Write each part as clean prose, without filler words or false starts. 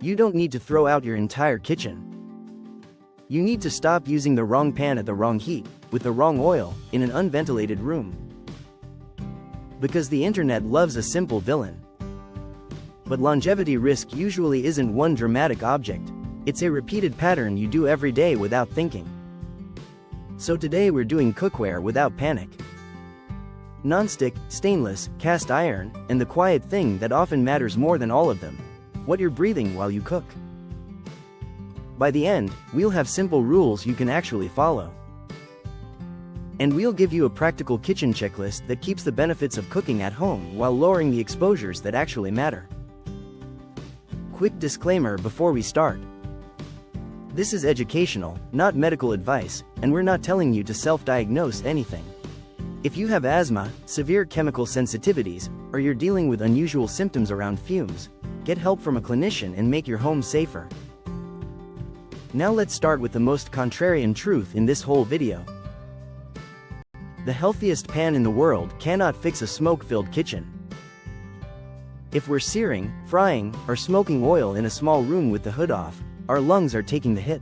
You don't need to throw out your entire kitchen. You need to stop using the wrong pan at the wrong heat, with the wrong oil, in an unventilated room. Because the internet loves a simple villain. But longevity risk usually isn't one dramatic object, it's a repeated pattern you do every day without thinking. So today we're doing cookware without panic. Non-stick, stainless, cast iron, and the quiet thing that often matters more than all of them: what you're breathing while you cook. By the end, we'll have simple rules you can actually follow. And we'll give you a practical kitchen checklist that keeps the benefits of cooking at home while lowering the exposures that actually matter. Quick disclaimer before we start. This is educational, not medical advice, and we're not telling you to self-diagnose anything. If you have asthma, severe chemical sensitivities, or you're dealing with unusual symptoms around fumes, get help from a clinician and make your home safer. Now let's start with the most contrarian truth in this whole video. The healthiest pan in the world cannot fix a smoke-filled kitchen. If we're searing, frying, or smoking oil in a small room with the hood off, our lungs are taking the hit.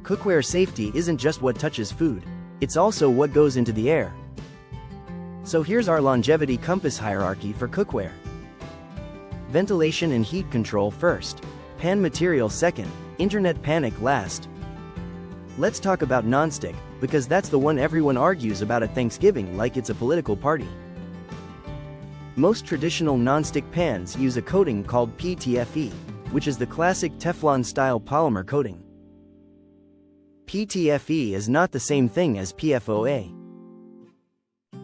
Cookware safety isn't just what touches food, it's also what goes into the air. So here's our longevity compass hierarchy for cookware. Ventilation and heat control first. Pan material second. Internet panic last. Let's talk about nonstick, because that's the one everyone argues about at Thanksgiving like it's a political party. Most traditional nonstick pans use a coating called PTFE, which is the classic Teflon-style polymer coating. PTFE is not the same thing as PFOA.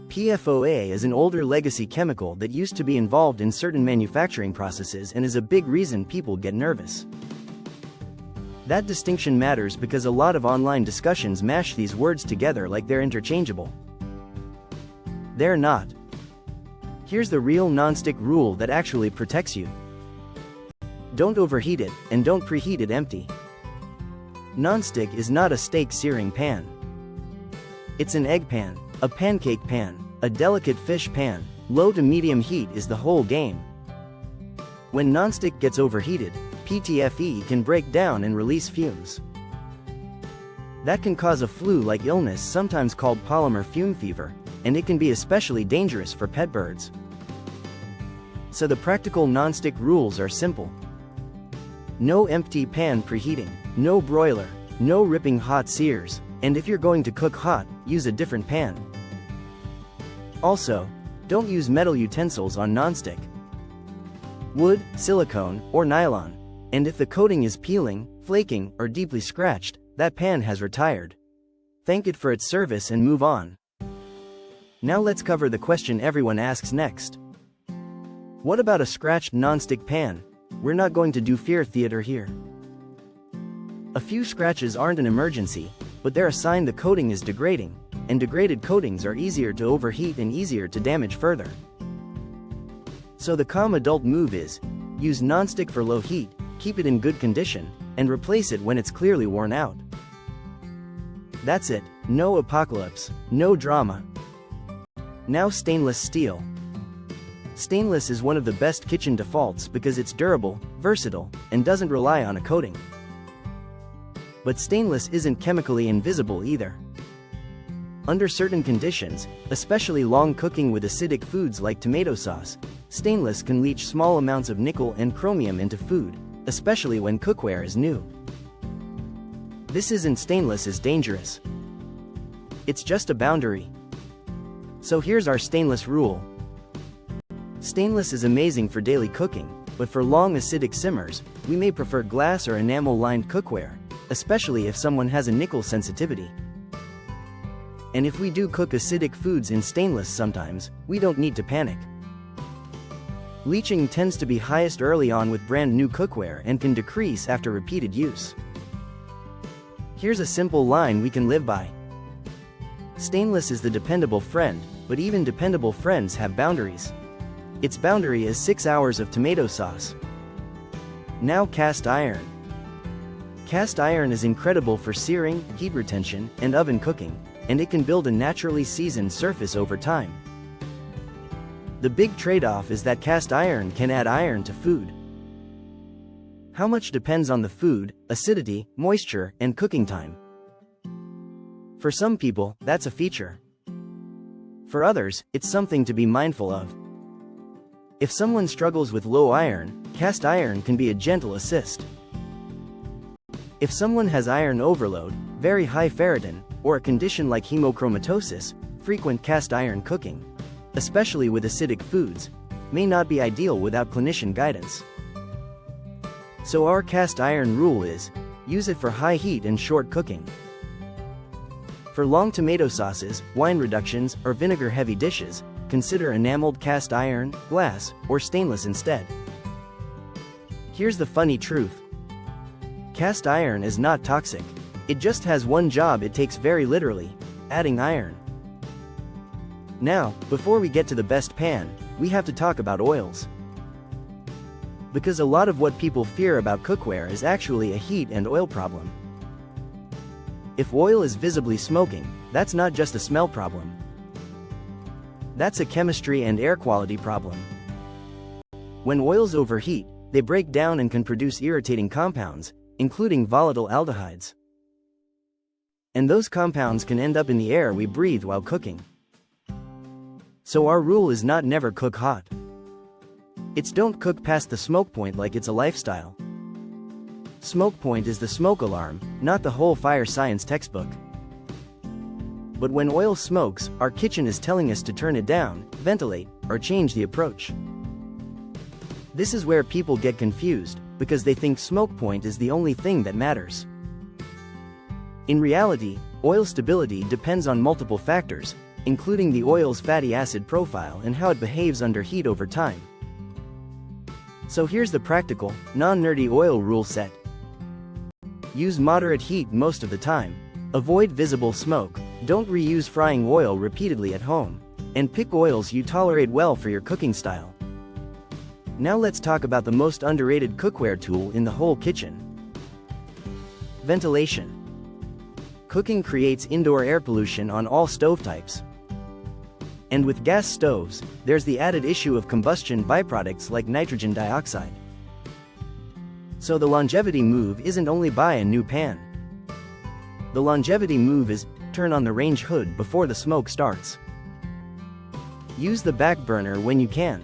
PFOA is an older legacy chemical that used to be involved in certain manufacturing processes and is a big reason people get nervous. That distinction matters because a lot of online discussions mash these words together like they're interchangeable. They're not. Here's the real nonstick rule that actually protects you. Don't overheat it, and don't preheat it empty. Nonstick is not a steak searing pan. It's an egg pan, a pancake pan, a delicate fish pan. Low to medium heat is the whole game. When nonstick gets overheated, PTFE can break down and release fumes. That can cause a flu-like illness sometimes called polymer fume fever, and it can be especially dangerous for pet birds. So the practical nonstick rules are simple. No empty pan preheating, no broiler, no ripping hot sears, and if you're going to cook hot, use a different pan. Also, don't use metal utensils on nonstick. Wood, silicone, or nylon. And if the coating is peeling, flaking, or deeply scratched, that pan has retired. Thank it for its service and move on. Now let's cover the question everyone asks next. What about a scratched nonstick pan? We're not going to do fear theater here. A few scratches aren't an emergency, but they're a sign the coating is degrading, and degraded coatings are easier to overheat and easier to damage further. So the calm adult move is, use nonstick for low heat, keep it in good condition, and replace it when it's clearly worn out. That's it, no apocalypse, no drama. Now stainless steel. Stainless is one of the best kitchen defaults because it's durable, versatile, and doesn't rely on a coating. But stainless isn't chemically invisible either. Under certain conditions, especially long cooking with acidic foods like tomato sauce, stainless can leach small amounts of nickel and chromium into food, especially when cookware is new. This isn't stainless is dangerous. It's just a boundary. So here's our stainless rule. Stainless is amazing for daily cooking, but for long acidic simmers, we may prefer glass or enamel-lined cookware, especially if someone has a nickel sensitivity. And if we do cook acidic foods in stainless sometimes, we don't need to panic. Leaching tends to be highest early on with brand new cookware and can decrease after repeated use. Here's a simple line we can live by. Stainless is the dependable friend, but even dependable friends have boundaries. Its boundary is 6 hours of tomato sauce. Now cast iron. Cast iron is incredible for searing, heat retention, and oven cooking, and it can build a naturally seasoned surface over time. The big trade-off is that cast iron can add iron to food. How much depends on the food, acidity, moisture, and cooking time. For some people, that's a feature. For others, it's something to be mindful of. If someone struggles with low iron, cast iron can be a gentle assist. If someone has iron overload, very high ferritin, or a condition like hemochromatosis, frequent cast iron cooking, especially with acidic foods, may not be ideal without clinician guidance. So our cast iron rule is, use it for high heat and short cooking. For long tomato sauces, wine reductions, or vinegar-heavy dishes, consider enameled cast iron, glass, or stainless instead. Here's the funny truth. Cast iron is not toxic. It just has one job it takes very literally, adding iron. Now, before we get to the best pan, we have to talk about oils. Because a lot of what people fear about cookware is actually a heat and oil problem. If oil is visibly smoking, that's not just a smell problem. That's a chemistry and air quality problem. When oils overheat, they break down and can produce irritating compounds, including volatile aldehydes. And those compounds can end up in the air we breathe while cooking. So our rule is not never cook hot. It's don't cook past the smoke point like it's a lifestyle. Smoke point is the smoke alarm, not the whole fire science textbook. But when oil smokes, our kitchen is telling us to turn it down, ventilate, or change the approach. This is where people get confused, because they think smoke point is the only thing that matters. In reality, oil stability depends on multiple factors, including the oil's fatty acid profile and how it behaves under heat over time. So here's the practical, non-nerdy oil rule set. Use moderate heat most of the time. Avoid visible smoke, don't reuse frying oil repeatedly at home, and pick oils you tolerate well for your cooking style. Now let's talk about the most underrated cookware tool in the whole kitchen. Ventilation. Cooking creates indoor air pollution on all stove types. And with gas stoves, there's the added issue of combustion byproducts like nitrogen dioxide. So the longevity move isn't only buy a new pan. The longevity move is, turn on the range hood before the smoke starts. Use the back burner when you can.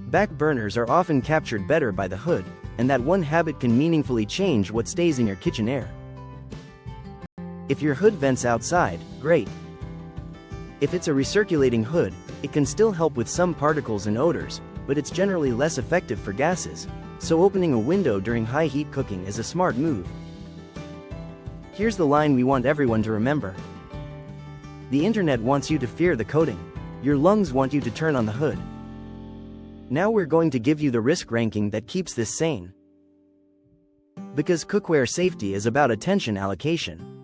Back burners are often captured better by the hood, and that one habit can meaningfully change what stays in your kitchen air. If your hood vents outside, great. If it's a recirculating hood, it can still help with some particles and odors, but it's generally less effective for gases, so opening a window during high heat cooking is a smart move. Here's the line we want everyone to remember. The internet wants you to fear the coating. Your lungs want you to turn on the hood. Now we're going to give you the risk ranking that keeps this sane. Because cookware safety is about attention allocation.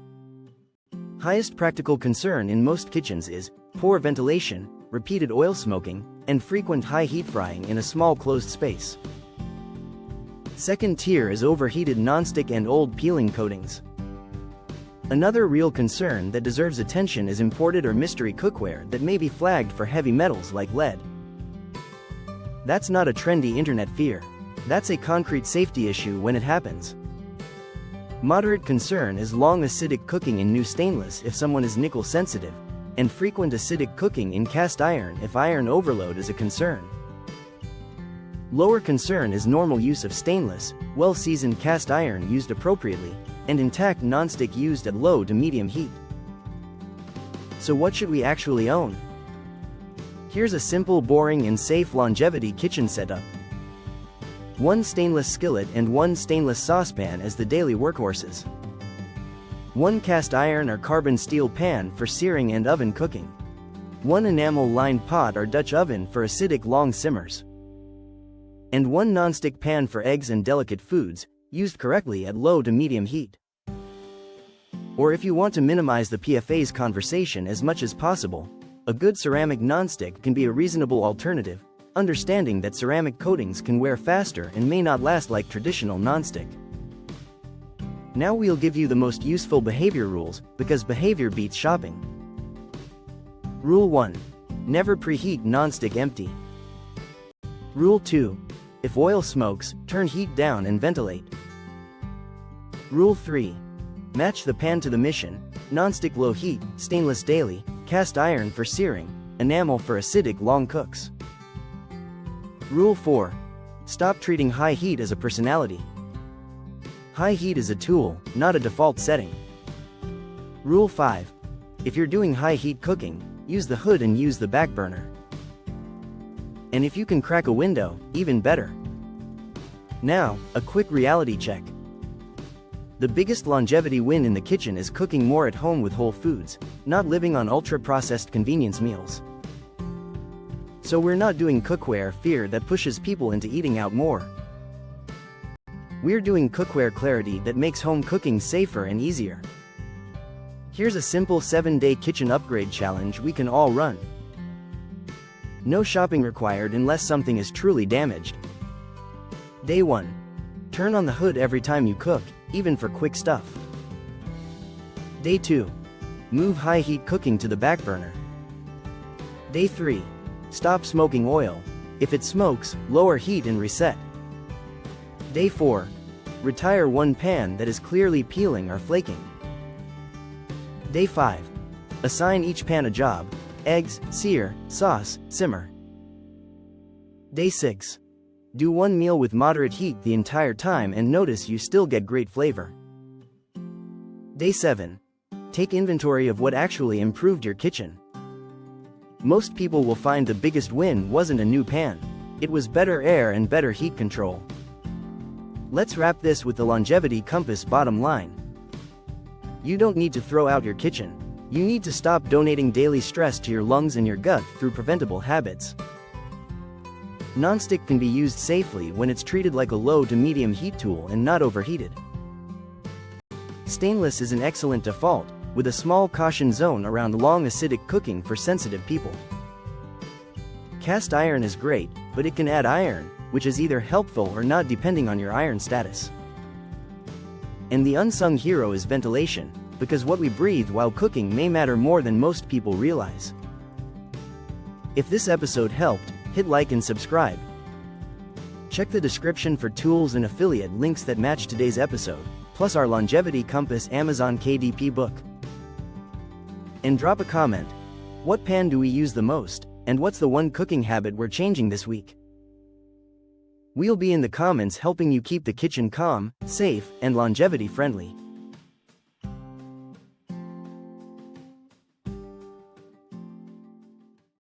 Highest practical concern in most kitchens is poor ventilation, repeated oil smoking, and frequent high heat frying in a small closed space. Second tier is overheated nonstick and old peeling coatings. Another real concern that deserves attention is imported or mystery cookware that may be flagged for heavy metals like lead. That's not a trendy internet fear. That's a concrete safety issue when it happens. Moderate concern is long acidic cooking in new stainless if someone is nickel sensitive, and frequent acidic cooking in cast iron if iron overload is a concern. Lower concern is normal use of stainless, well-seasoned cast iron used appropriately, and intact nonstick used at low to medium heat. So what should we actually own? Here's a simple, boring, and safe longevity kitchen setup. One stainless skillet and one stainless saucepan as the daily workhorses. One cast iron or carbon steel pan for searing and oven cooking. One enamel-lined pot or Dutch oven for acidic long simmers. And one nonstick pan for eggs and delicate foods, used correctly at low to medium heat. Or if you want to minimize the PFAS conversation as much as possible, a good ceramic nonstick can be a reasonable alternative, understanding that ceramic coatings can wear faster and may not last like traditional nonstick. Now we'll give you the most useful behavior rules, because behavior beats shopping. Rule 1. Never preheat nonstick empty. Rule 2. If oil smokes, turn heat down and ventilate. Rule 3. Match the pan to the mission: non-stick low heat, stainless daily, cast iron for searing, enamel for acidic long cooks. Rule 4. Stop treating high heat as a personality. High heat is a tool, not a default setting. Rule 5. If you're doing high heat cooking, use the hood and use the back burner. And if you can crack a window, even better. Now, a quick reality check. The biggest longevity win in the kitchen is cooking more at home with whole foods, not living on ultra-processed convenience meals. So we're not doing cookware fear that pushes people into eating out more. We're doing cookware clarity that makes home cooking safer and easier. Here's a simple 7-day kitchen upgrade challenge we can all run. No shopping required unless something is truly damaged. Day 1. Turn on the hood every time you cook, even for quick stuff. Day 2. Move high heat cooking to the back burner. Day 3. Stop smoking oil. If it smokes, lower heat and reset. Day 4. Retire one pan that is clearly peeling or flaking. Day 5. Assign each pan a job: eggs, sear, sauce, simmer. Day 6. Do one meal with moderate heat the entire time and notice you still get great flavor. Day 7. Take inventory of what actually improved your kitchen. Most people will find the biggest win wasn't a new pan. It was better air and better heat control. Let's wrap this with the longevity compass bottom line. You don't need to throw out your kitchen. You need to stop donating daily stress to your lungs and your gut through preventable habits. Nonstick can be used safely when it's treated like a low to medium heat tool and not overheated. Stainless is an excellent default, with a small caution zone around long acidic cooking for sensitive people. Cast iron is great, but it can add iron, which is either helpful or not depending on your iron status. And the unsung hero is ventilation, because what we breathe while cooking may matter more than most people realize. If this episode helped, hit like and subscribe. Check the description for tools and affiliate links that match today's episode, plus our Longevity Compass Amazon KDP book. And drop a comment. What pan do we use the most, and what's the one cooking habit we're changing this week? We'll be in the comments helping you keep the kitchen calm, safe, and longevity friendly.